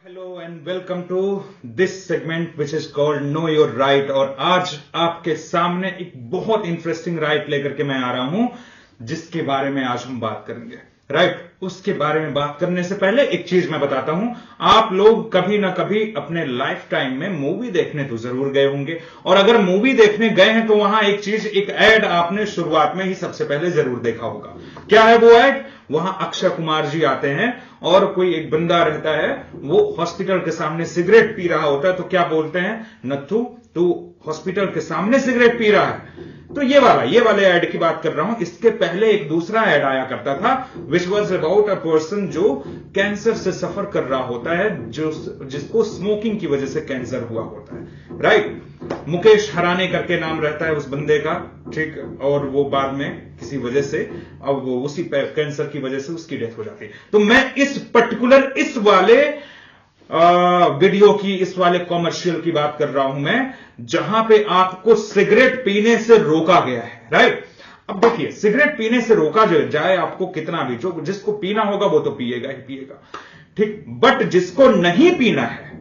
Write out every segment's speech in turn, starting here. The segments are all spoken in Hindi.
Hello and welcome to this segment which is called know your right. और आज आपके सामने एक बहुत इंटरेस्टिंग राइट लेकर के मैं आ रहा हूं जिसके बारे में आज हम बात करेंगे। राइट, उसके बारे में बात करने से पहले एक चीज मैं बताता हूं। आप लोग कभी ना कभी अपने लाइफ टाइम में मूवी देखने तो जरूर गए होंगे, और अगर मूवी देखने गए हैं तो वहां एक एड आपने शुरुआत में ही सबसे पहले जरूर देखा होगा। क्या है वो एड? वहां अक्षय कुमार जी आते हैं और कोई एक बंदा रहता है, वो हॉस्पिटल के सामने सिगरेट पी रहा होता है। तो क्या बोलते हैं, नथु तू हॉस्पिटल के सामने सिगरेट पी रहा है। तो ये वाले ऐड की बात कर रहा हूं। इसके पहले एक दूसरा ऐड आया करता था which was about a person जो कैंसर से सफर कर रहा होता है, जिसको स्मोकिंग की वजह से कैंसर हुआ होता है। राइट, मुकेश हराने करके नाम रहता है उस बंदे का, ठीक। और वो बाद में किसी वजह से, अब वो उसी कैंसर की वजह से उसकी डेथ हो जाती है। तो मैं इस वाले वीडियो की, इस वाले कॉमर्शियल की बात कर रहा हूं मैं, जहां पे आपको सिगरेट पीने से रोका गया है। राइट, अब देखिए, सिगरेट पीने से रोका जाए आपको कितना भी, जो जिसको पीना होगा वो तो पिएगा ही पिएगा, ठीक। बट जिसको नहीं पीना है,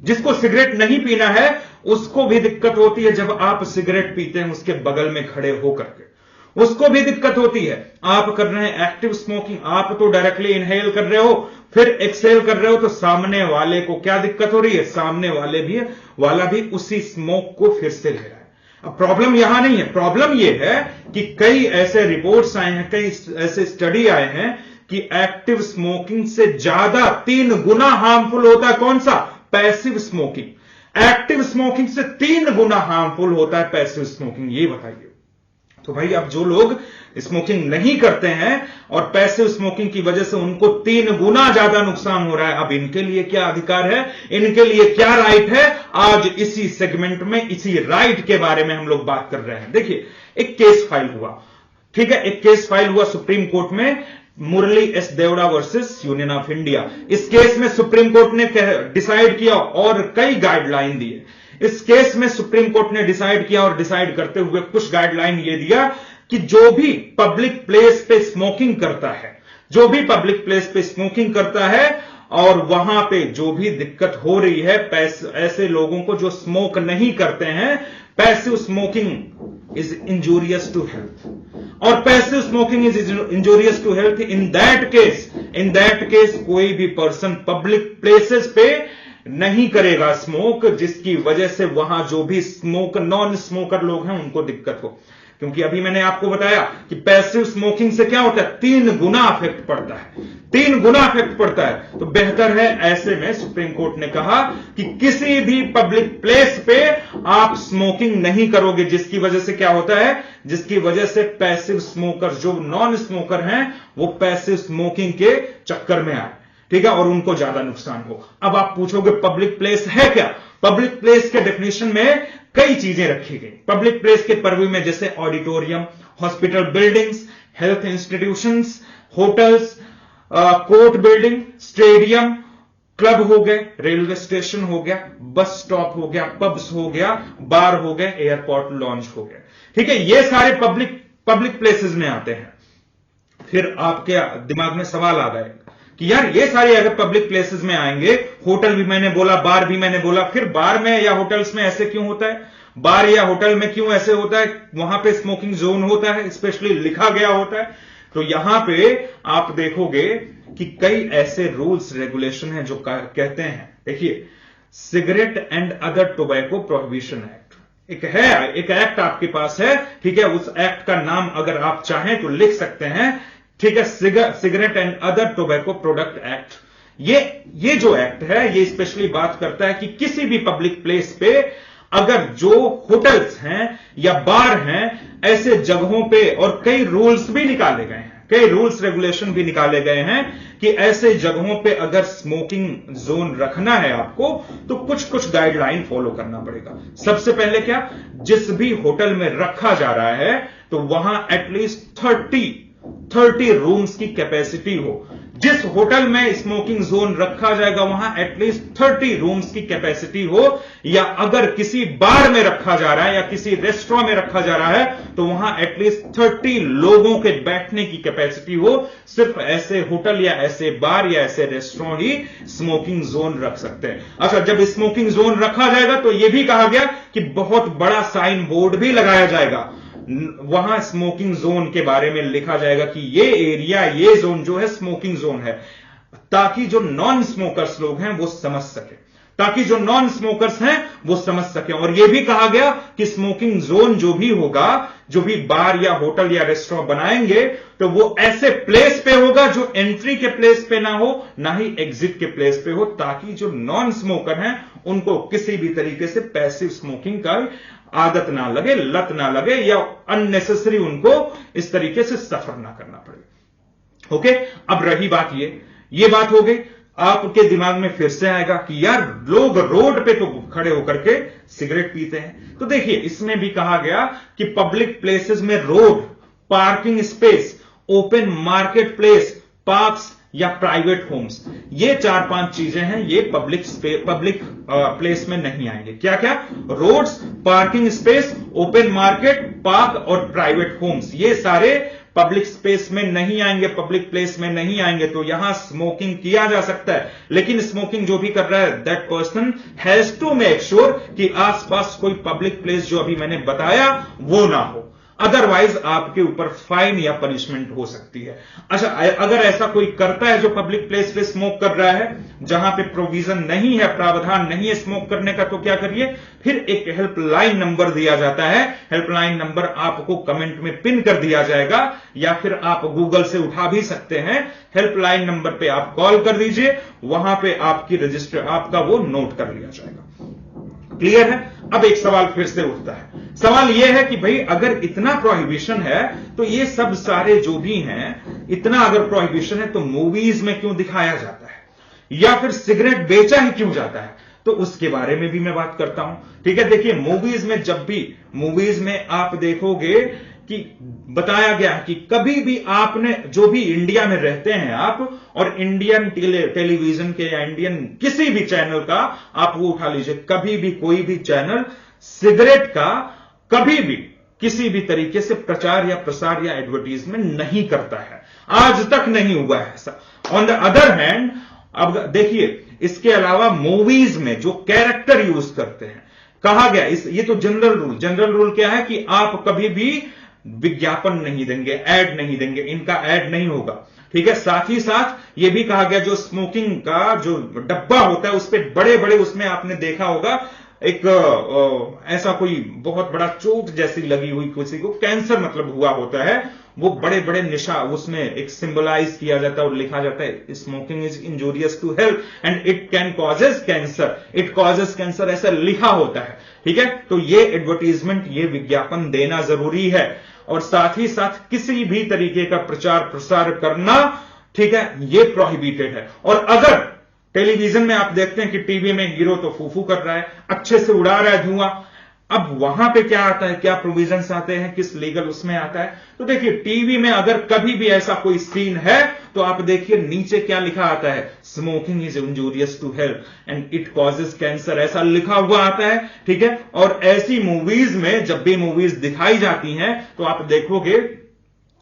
जिसको सिगरेट नहीं पीना है, उसको भी दिक्कत होती है जब आप सिगरेट पीते हैं उसके बगल में खड़े होकर के, उसको भी दिक्कत होती है। आप कर रहे हैं एक्टिव स्मोकिंग, आप तो डायरेक्टली इनहेल कर रहे हो, फिर एक्सहेल कर रहे हो, तो सामने वाले को क्या दिक्कत हो रही है? सामने वाला भी उसी स्मोक को फिर से ले रहा है। अब प्रॉब्लम यहां नहीं है, प्रॉब्लम यह है कि कई ऐसे रिपोर्ट्स आए हैं, कई ऐसे स्टडी आए हैं कि एक्टिव स्मोकिंग से ज्यादा 3 गुना हार्मफुल होता है कौन सा? Passive smoking. एक्टिव स्मोकिंग से 3 गुना हार्मफुल होता है पैसिव स्मोकिंग। ये बताइए। तो भाई, अब जो लोग स्मोकिंग नहीं करते हैं और पैसिव स्मोकिंग की वजह से उनको 3 गुना ज्यादा नुकसान हो रहा है, अब इनके लिए क्या अधिकार है, इनके लिए क्या राइट है? आज इसी सेगमेंट में, इसी राइट के बारे में हम लोग बात कर रहे हैं। देखिए, एक केस फाइल हुआ, ठीक है, एक केस फाइल हुआ सुप्रीम कोर्ट में, Murli S Deora versus union of India. इस केस में सुप्रीम कोर्ट ने डिसाइड किया और कई गाइडलाइन दिए। इस केस में सुप्रीम कोर्ट ने डिसाइड किया और डिसाइड करते हुए कुछ गाइडलाइन ये दिया कि जो भी पब्लिक प्लेस पे स्मोकिंग करता है, जो भी पब्लिक प्लेस पे स्मोकिंग करता है और वहां पे जो भी दिक्कत हो रही है ऐसे लोगों को जो स्मोक नहीं करते हैं, passive smoking is injurious to health, और passive smoking is injurious to health. In that case कोई भी पर्सन पब्लिक प्लेसेस पे नहीं करेगा स्मोक, जिसकी वजह से वहां जो भी नॉन स्मोकर लोग हैं उनको दिक्कत हो। क्योंकि अभी मैंने आपको बताया कि पैसिव स्मोकिंग से क्या होता है, 3 गुना इफेक्ट पड़ता है, 3 गुना इफेक्ट पड़ता है। तो बेहतर है, ऐसे में सुप्रीम कोर्ट ने कहा कि किसी भी पब्लिक प्लेस पे आप स्मोकिंग नहीं करोगे, जिसकी वजह से क्या होता है, जिसकी वजह से पैसिव स्मोकर, जो नॉन स्मोकर हैं, वो पैसिव स्मोकिंग के चक्कर में आए, ठीक है, और उनको ज्यादा नुकसान हो। अब आप पूछोगे पब्लिक प्लेस है क्या? पब्लिक प्लेस के डेफिनेशन में कई चीजें रखी गई। पब्लिक प्लेस के परव्यू में जैसे auditorium, hospital buildings, health institutions, hotels, court building, stadium, club हो गए, रेलवे स्टेशन हो गया, बस स्टॉप हो गया, पब्स हो गया, बार हो गए, एयरपोर्ट लॉन्च हो गया, ठीक है। ये सारे पब्लिक प्लेसेस में आते हैं। फिर आपके दिमाग में सवाल आ गए कि यार, ये सारे अगर पब्लिक प्लेसेस में आएंगे, होटल भी मैंने बोला, बार भी मैंने बोला, फिर बार में या होटल्स में ऐसे क्यों होता है? बार या होटल में क्यों ऐसे होता है? वहां पे स्मोकिंग जोन होता है, स्पेशली लिखा गया होता है। तो यहां पे आप देखोगे कि कई ऐसे रूल्स रेगुलेशन हैं जो कहते हैं, देखिए, cigarette and other tobacco prohibition act एक एक्ट आपके पास है, ठीक है। उस एक्ट का नाम अगर आप चाहें तो लिख सकते हैं, ठीक है, cigarette and other tobacco product act. ये जो एक्ट है, ये स्पेशली बात करता है कि किसी भी पब्लिक प्लेस पे अगर जो होटल्स हैं या बार हैं, ऐसे जगहों पे, और कई रूल्स भी निकाले गए हैं, कई रूल्स रेगुलेशन भी निकाले गए हैं कि ऐसे जगहों पे अगर स्मोकिंग जोन रखना है आपको, तो कुछ गाइडलाइन फॉलो करना पड़ेगा। सबसे पहले क्या, जिस भी होटल में रखा जा रहा है तो वहां एटलीस्ट 30 रूम्स की कैपेसिटी हो, जिस होटल में स्मोकिंग जोन रखा जाएगा वहां एटलीस्ट 30 रूम्स की कैपेसिटी हो, या अगर किसी बार में रखा जा रहा है या किसी रेस्टोरेंट में रखा जा रहा है तो वहां एटलीस्ट 30 लोगों के बैठने की कैपेसिटी हो। सिर्फ ऐसे होटल या ऐसे बार या ऐसे रेस्टोरेंट ही स्मोकिंग जोन रख सकते हैं। अच्छा, जब स्मोकिंग जोन रखा जाएगा तो यह भी कहा गया कि बहुत बड़ा साइन बोर्ड भी लगाया जाएगा, वहां स्मोकिंग जोन के बारे में लिखा जाएगा कि ये एरिया, ये जोन जो है स्मोकिंग जोन है, ताकि जो नॉन स्मोकर्स लोग हैं वो समझ सके, ताकि जो नॉन स्मोकर्स हैं वो समझ सके। और यह भी कहा गया कि स्मोकिंग जोन जो भी होगा, जो भी बार या होटल या रेस्टोरेंट बनाएंगे, तो वो ऐसे प्लेस पे होगा जो एंट्री के प्लेस पे ना हो, ना ही एग्जिट के प्लेस पे हो, ताकि जो नॉन स्मोकर हैं उनको किसी भी तरीके से पैसिव स्मोकिंग का आदत ना लगे, लत ना लगे, या अननेसेसरी उनको इस तरीके से सफर ना करना पड़े। ओके, अब रही बात ये बात हो गई। आपके दिमाग में फिर से आएगा कि यार लोग रोड पे तो खड़े होकर के सिगरेट पीते हैं। तो देखिए, इसमें भी कहा गया कि पब्लिक प्लेसेस में road, parking space, open market place, parks या प्राइवेट होम्स, ये 4-5 चीजें हैं, ये पब्लिक प्लेस में नहीं आएंगे। क्या क्या? Roads, parking space, open market, park और प्राइवेट होम्स, ये सारे पब्लिक स्पेस में नहीं आएंगे, पब्लिक प्लेस में नहीं आएंगे। तो यहां स्मोकिंग किया जा सकता है, लेकिन स्मोकिंग जो भी कर रहा है that person has to make sure कि आसपास कोई पब्लिक प्लेस जो अभी मैंने बताया वो ना हो, अदरवाइज आपके ऊपर फाइन या पनिशमेंट हो सकती है। अच्छा, अगर ऐसा कोई करता है जो पब्लिक प्लेस पे स्मोक कर रहा है, जहां पे प्रोविजन नहीं है, प्रावधान नहीं है स्मोक करने का, तो क्या करिए, फिर एक हेल्पलाइन नंबर दिया जाता है। हेल्पलाइन नंबर आपको कमेंट में पिन कर दिया जाएगा, या फिर आप गूगल से उठा भी सकते हैं। हेल्पलाइन नंबर पे आप कॉल कर दीजिए, वहां पे आपकी रजिस्टर, आपका वो नोट कर लिया जाएगा। क्लियर है? अब एक सवाल फिर से उठता है, सवाल यह है कि भाई अगर इतना प्रोहिबिशन है तो ये सब सारे जो भी हैं, इतना अगर प्रोहिबिशन है तो मूवीज में क्यों दिखाया जाता है, या फिर सिगरेट बेचा ही क्यों जाता है? तो उसके बारे में भी मैं बात करता हूं। ठीक है, देखिए, मूवीज में जब भी मूवीज में आप देखोगे कि बताया गया कि कभी भी आपने, जो भी इंडिया में रहते हैं आप, और इंडियन टेलीविजन के या इंडियन किसी भी चैनल का आप वो उठा लीजिए, कभी भी कोई भी चैनल सिगरेट का कभी भी किसी भी तरीके से प्रचार या प्रसार या एडवर्टीजमेंट नहीं करता है, आज तक नहीं हुआ है ऐसा। ऑन द अदर हैंड, अब देखिए, इसके अलावा मूवीज में जो कैरेक्टर यूज करते हैं, कहा गया, ये तो जनरल रूल क्या है कि आप कभी भी विज्ञापन नहीं देंगे, ऐड नहीं देंगे, इनका ऐड नहीं होगा। ठीक है, साथ ही साथ यह भी कहा गया जो स्मोकिंग का जो डब्बा होता है उस पर बड़े बड़े, उसमें आपने देखा होगा एक ऐसा कोई बहुत बड़ा चोट जैसी लगी हुई, किसी को कैंसर मतलब हुआ होता है, वो बड़े बड़े निशा उसमें एक सिंबलाइज किया जाता है और लिखा जाता है smoking is injurious to health and it can causes cancer, it causes cancer, ऐसा लिखा होता है। ठीक है, तो ये एडवर्टीजमेंट, ये विज्ञापन देना जरूरी है, और साथ ही साथ किसी भी तरीके का प्रचार प्रसार करना, ठीक है, ये प्रोहिबिटेड है। और अगर टेलीविजन में आप देखते हैं कि टीवी में हीरो तो फूफू कर रहा है, अच्छे से उड़ा रहा है धुआं, अब वहां पे क्या आता है, क्या प्रोविजंस आते हैं, किस लीगल उसमें आता है? तो देखिए, टीवी में अगर कभी भी ऐसा कोई सीन है तो आप देखिए नीचे क्या लिखा आता है, smoking is injurious to health and it causes cancer, ऐसा लिखा हुआ आता है। ठीक है, और ऐसी मूवीज में जब भी मूवीज दिखाई जाती हैं तो आप देखोगे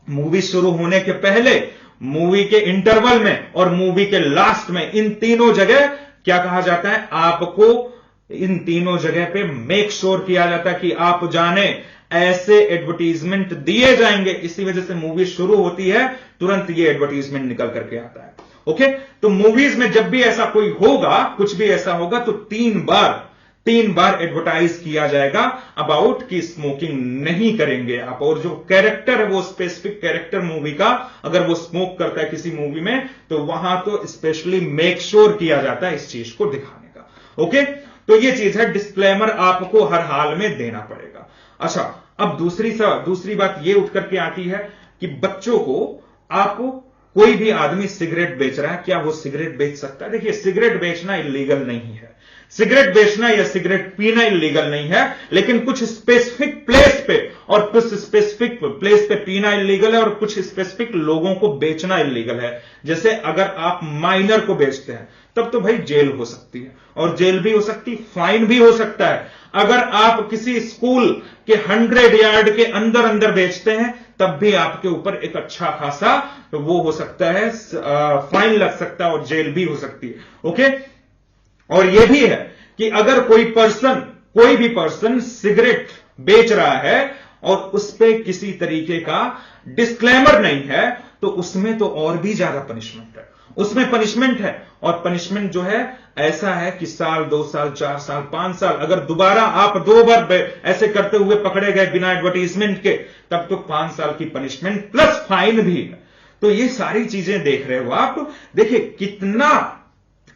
मूवी शुरू होने के पहले, मूवी के इंटरवल में और मूवी के लास्ट में, इन तीनों जगह क्या कहा जाता है, आपको इन तीनों जगह पे मेक श्योर किया जाता है कि आप जाने ऐसे एडवर्टीजमेंट दिए जाएंगे। इसी वजह से मूवी शुरू होती है, तुरंत ये एडवर्टीजमेंट निकल करके आता है। ओके, तो मूवीज में जब भी ऐसा कोई होगा, कुछ भी ऐसा होगा, तो 3 बार एडवर्टाइज किया जाएगा अबाउट कि स्मोकिंग नहीं करेंगे आप, और जो कैरेक्टर है वो स्पेसिफिक कैरेक्टर मूवी का, अगर वो स्मोक करता है किसी मूवी में तो वहां तो स्पेशली मेक श्योर किया जाता है इस चीज को दिखाने का। ओके, तो ये चीज है, डिस्क्लेमर आपको हर हाल में देना पड़ेगा। अच्छा, अब दूसरी बात ये उठ करके आती है कि बच्चों को आप कोई भी आदमी सिगरेट बेच रहा है, क्या वो सिगरेट बेच सकता है? देखिए, सिगरेट बेचना इलीगल नहीं है, सिगरेट बेचना या सिगरेट पीना इलीगल नहीं है, लेकिन कुछ स्पेसिफिक प्लेस पे और कुछ स्पेसिफिक प्लेस पे पीना इलीगल है और कुछ स्पेसिफिक लोगों को बेचना इलीगल है। जैसे अगर आप माइनर को बेचते हैं तब तो भाई जेल हो सकती है, और जेल भी हो सकती है, फाइन भी हो सकता है। अगर आप किसी स्कूल के 100 यार्ड के अंदर अंदर बेचते हैं तब भी आपके ऊपर एक अच्छा खासा वो हो सकता है, फाइन लग सकता है और जेल भी हो सकती है। ओके, और यह भी है कि अगर कोई भी पर्सन सिगरेट बेच रहा है और उस पर किसी तरीके का डिस्क्लेमर नहीं है तो उसमें तो और भी ज्यादा पनिशमेंट है, उसमें पनिशमेंट है। और पनिशमेंट जो है ऐसा है कि साल, 2 साल, 4 साल, 5 साल। अगर दोबारा आप 2 बार ऐसे करते हुए पकड़े गए बिना एडवर्टीजमेंट के तब तो 5 साल की पनिशमेंट प्लस फाइन भी है। तो ये सारी चीजें देख रहे हो आप। देखिए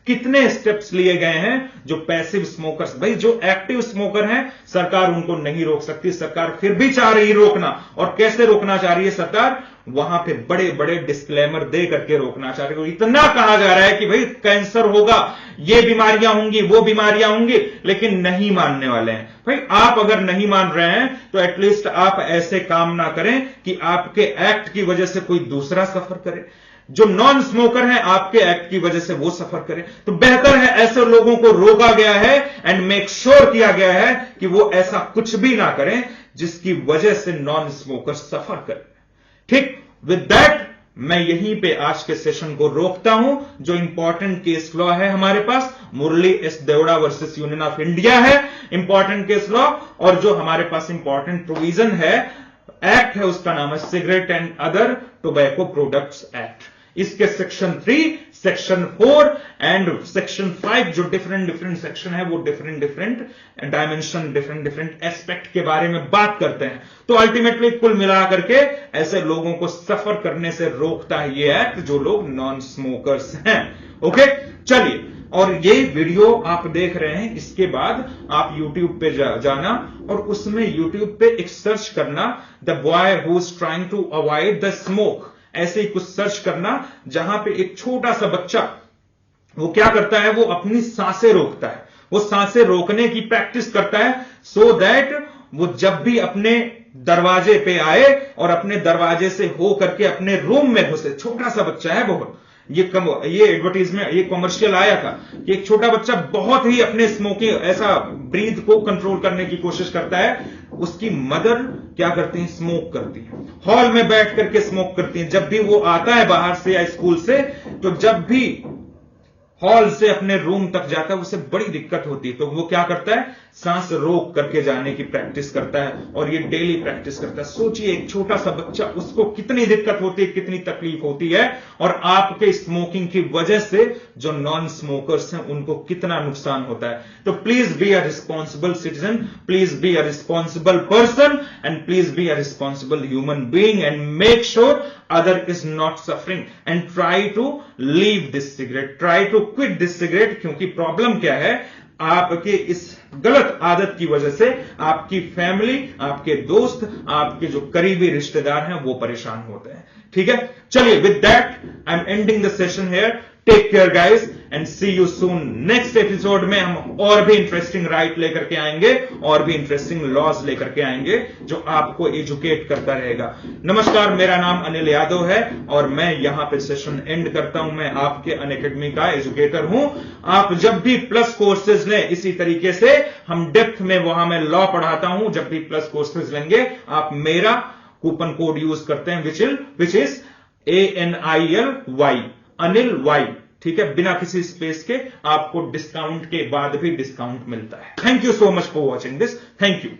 कितने स्टेप्स लिए गए हैं। जो पैसिव स्मोकर्स, भाई जो एक्टिव स्मोकर हैं सरकार उनको नहीं रोक सकती, सरकार फिर भी चाह रही रोकना। और कैसे रोकना चाह रही है सरकार? वहां पे बड़े बड़े डिस्क्लेमर दे करके रोकना चाह रही है। इतना कहा जा रहा है कि भाई कैंसर होगा, ये बीमारियां होंगी, वो बीमारियां होंगी, लेकिन नहीं मानने वाले हैं। भाई आप अगर नहीं मान रहे हैं तो एटलीस्ट आप ऐसे काम ना करें कि आपके एक्ट की वजह से कोई दूसरा सफर करे। जो नॉन स्मोकर है आपके एक्ट की वजह से वो सफर करे, तो बेहतर है ऐसे लोगों को रोका गया है एंड मेक श्योर किया गया है कि वो ऐसा कुछ भी ना करें जिसकी वजह से नॉन स्मोकर सफर करे। ठीक, विद दैट मैं यहीं पे आज के सेशन को रोकता हूं। जो इंपॉर्टेंट केस लॉ है हमारे पास, Murli S Deora versus union of India है इंपॉर्टेंट केस लॉ, और जो हमारे पास इंपॉर्टेंट प्रोविजन है, एक्ट है, उसका नाम है cigarette and other tobacco products act. इसके सेक्शन 3, सेक्शन 4 एंड सेक्शन 5 जो डिफरेंट सेक्शन है वो डिफरेंट डायमेंशन, डिफरेंट एस्पेक्ट के बारे में बात करते हैं। तो अल्टीमेटली कुल मिलाकर के ऐसे लोगों को सफर करने से रोकता है ये एक्ट जो लोग नॉन स्मोकर्स हैं। ओके, चलिए, और ये वीडियो आप देख रहे हैं, इसके बाद आप YouTube पे जाना और उसमें YouTube पे एक सर्च करना, the boy who is trying to avoid the smoke, ऐसे ही कुछ सर्च करना, जहां पे एक छोटा सा बच्चा वो क्या करता है, वो अपनी सांसें रोकता है, वो सांसें रोकने की प्रैक्टिस करता है, सो दैट वो जब भी अपने दरवाजे पे आए और अपने दरवाजे से हो करके अपने रूम में घुसे, छोटा सा बच्चा है बहुत, ये एडवर्टीजमेंट, ये कमर्शियल आया था कि एक छोटा बच्चा बहुत ही अपने स्मोकिंग, ऐसा ब्रीथ को कंट्रोल करने की कोशिश करता है। उसकी मदर क्या करती है, स्मोक करती है, हॉल में बैठ करके स्मोक करती है। जब भी वो आता है बाहर से या स्कूल से, तो जब भी हॉल से अपने रूम तक जाता है उसे बड़ी दिक्कत होती है, तो वो क्या करता है, सांस रोक करके जाने की प्रैक्टिस करता है, और ये डेली प्रैक्टिस करता है। सोचिए एक छोटा सा बच्चा, उसको कितनी दिक्कत होती है, कितनी तकलीफ होती है, और आपके स्मोकिंग की वजह से जो नॉन स्मोकर्स हैं उनको कितना नुकसान होता है। तो please be a responsible citizen, please be a responsible person and please be a responsible human being and make sure other is not suffering and try to leave this cigarette, try to quit this cigarette। क्योंकि प्रॉब्लम क्या है, आपके इस गलत आदत की वजह से आपकी फैमिली, आपके दोस्त, आपके जो करीबी रिश्तेदार हैं वो परेशान होते हैं। ठीक है, चलिए, with that I am ending the session here. Take care guys and see you soon. Next episode में हम और भी इंटरेस्टिंग राइट लेकर के आएंगे, और भी इंटरेस्टिंग लॉज लेकर के आएंगे जो आपको एजुकेट करता रहेगा। नमस्कार, मेरा नाम अनिल यादव है और मैं यहां पे सेशन एंड करता हूं। मैं आपके अनअकैडमी का एजुकेटर हूं। आप जब भी प्लस कोर्सेज लें, इसी तरीके से हम डेप्थ में वहां मैं लॉ पढ़ाता हूं, जब भी प्लस कोर्सेज लेंगे आप मेरा कूपन कोड यूज करते हैं which is ANILY, Anil Y. ठीक है, बिना किसी स्पेस के आपको डिस्काउंट के बाद भी डिस्काउंट मिलता है। Thank you so much for watching this. Thank you.